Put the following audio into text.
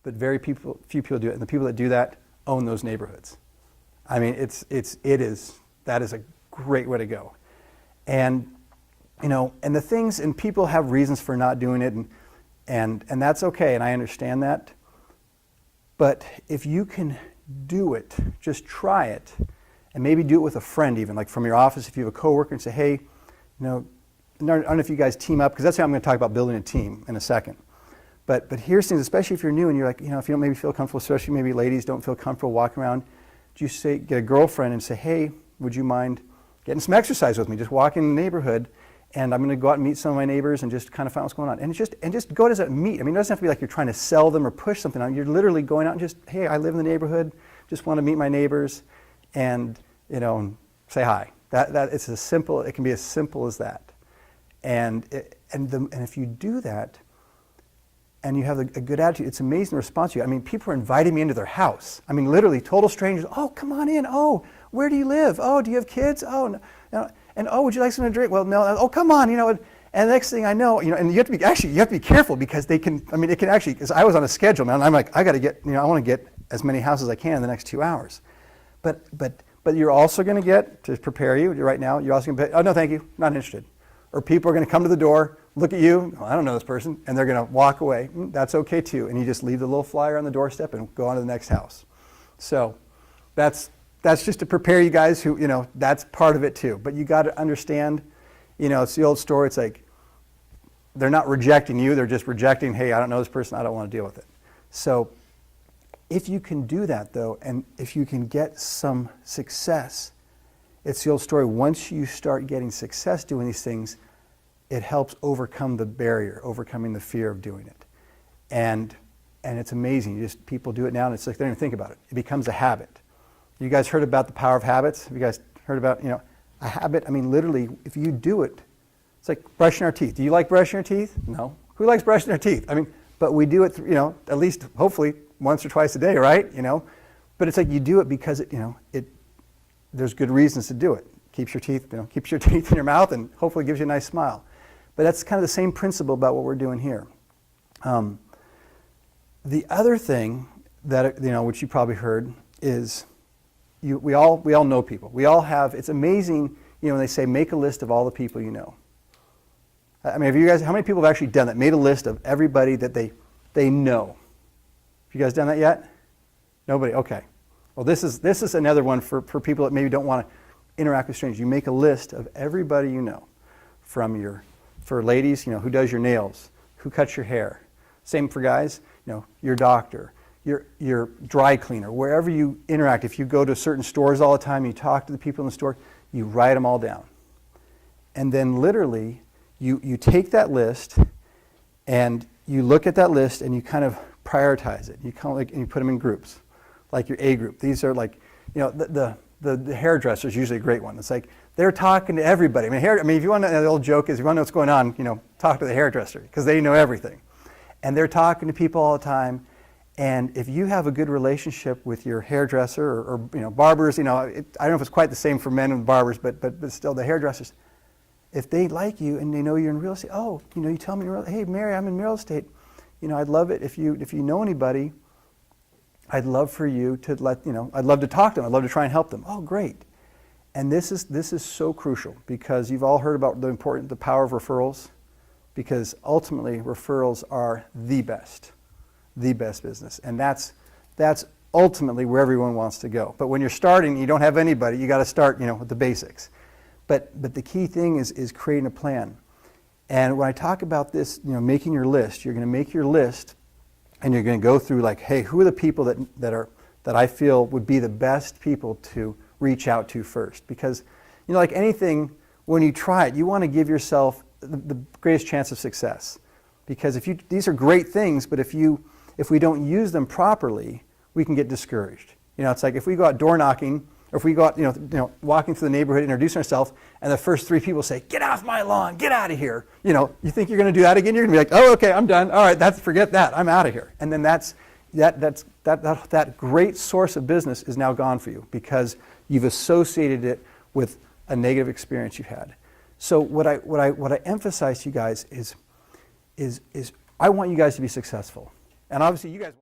but few people do it. And the people that do that own those neighborhoods. I mean, that is a great way to go. And, you know, and the things, and people have reasons for not doing it, and that's okay, and I understand that. But if you can do it, just try it, and maybe do it with a friend even, like from your office, if you have a coworker, and say, hey, you know, I don't know if you guys team up, because that's how I'm going to talk about building a team in a second. But here's things, especially if you're new and you're like, you know, if you don't maybe feel comfortable, especially maybe ladies don't feel comfortable walking around, you say, get a girlfriend and say, hey, would you mind getting some exercise with me? Just walking in the neighborhood, and I'm going to go out and meet some of my neighbors and just kind of find what's going on. And just go as a meet. I mean, it doesn't have to be like you're trying to sell them or push something on. You're literally going out and just, hey, I live in the neighborhood, just want to meet my neighbors, and you know, and say hi. It's as simple. It can be as simple as that. And if you do that, and you have a good attitude, it's amazing the response to you. I mean, people are inviting me into their house. I mean, literally, total strangers. Oh, come on in. Oh, where do you live? Oh, do you have kids? Oh, no. And oh, would you like something to drink? Well, no. Oh, come on. You know. And the next thing I know, you know, and you have to be careful, because they can. I mean, it can actually. Because I was on a schedule, man. And I'm like, I got to get. You know, I want to get as many houses as I can in the next 2 hours. But you're also going to get, to prepare you right now. You're also going to. Oh no, thank you. Not interested. Or people are going to come to the door, look at you, oh, I don't know this person, and they're going to walk away. That's okay too. And you just leave the little flyer on the doorstep and go on to the next house. So that's just to prepare you guys who, you know, that's part of it too. But you got to understand, you know, it's the old story. It's like they're not rejecting you. They're just rejecting, hey, I don't know this person. I don't want to deal with it. So if you can do that though, and if you can get some success, it's the old story. Once you start getting success doing these things, it helps overcome the barrier, overcoming the fear of doing it. And it's amazing. People do it now, and it's like they don't even think about it. It becomes a habit. You guys heard about the power of habits? Have you guys heard about, you know, a habit? I mean, literally, if you do it, it's like brushing our teeth. Do you like brushing your teeth? No. Who likes brushing their teeth? I mean, but we do it, you know, at least, hopefully, once or twice a day, right? You know, but it's like you do it because it, you know, there's good reasons to do it. Keeps your teeth in your mouth, and hopefully gives you a nice smile. But that's kind of the same principle about what we're doing here. The other thing that, you know, which you probably heard, is we all know people. We all have. It's amazing, you know, when they say make a list of all the people you know. I mean, how many people have actually done that? Made a list of everybody that they know. Have you guys done that yet? Nobody. Okay. Well, this is another one for people that maybe don't want to interact with strangers. You make a list of everybody you know, for ladies, you know, who does your nails, who cuts your hair. Same for guys, you know, your doctor, your dry cleaner, wherever you interact. If you go to certain stores all the time, you talk to the people in the store, you write them all down. And then literally, you take that list and you look at that list and you kind of prioritize it. You kind of and you put them in groups, like your A group. These are like, you know, the hairdresser is usually a great one. It's like they're talking to everybody. I mean, if you want to, the old joke is, if you want to know what's going on, you know, talk to the hairdresser, because they know everything. And they're talking to people all the time. And if you have a good relationship with your hairdresser or you know, barbers, you know, I don't know if it's quite the same for men and barbers, but still the hairdressers, if they like you and they know you're in real estate, oh, you know, you tell me, hey, Mary, I'm in real estate. You know, I'd love it if you know anybody. I'd love for you to I'd love to talk to them. I'd love to try and help them. Oh, great. And this is so crucial, because you've all heard about the power of referrals, because ultimately referrals are the best business. And that's ultimately where everyone wants to go. But when you're starting, you don't have anybody, you got to start, you know, with the basics. But the key thing is creating a plan. And when I talk about this, you know, making your list, you're going to make your list, and you're going to go through like, hey, who are the people that I feel would be the best people to reach out to first? Because, you know, like anything, when you try it, you want to give yourself the greatest chance of success. Because these are great things, but if we don't use them properly, we can get discouraged. You know, it's like if we go out door knocking, or if we go out, you know, walking through the neighborhood, introducing ourselves, and the first 3 people say, "Get off my lawn, get out of here." You know, you think you're going to do that again? You're going to be like, "Oh, okay, I'm done. All right, forget that. I'm out of here." And then that great source of business is now gone for you, because you've associated it with a negative experience you've had. So what I emphasize to you guys is I want you guys to be successful, and obviously you guys.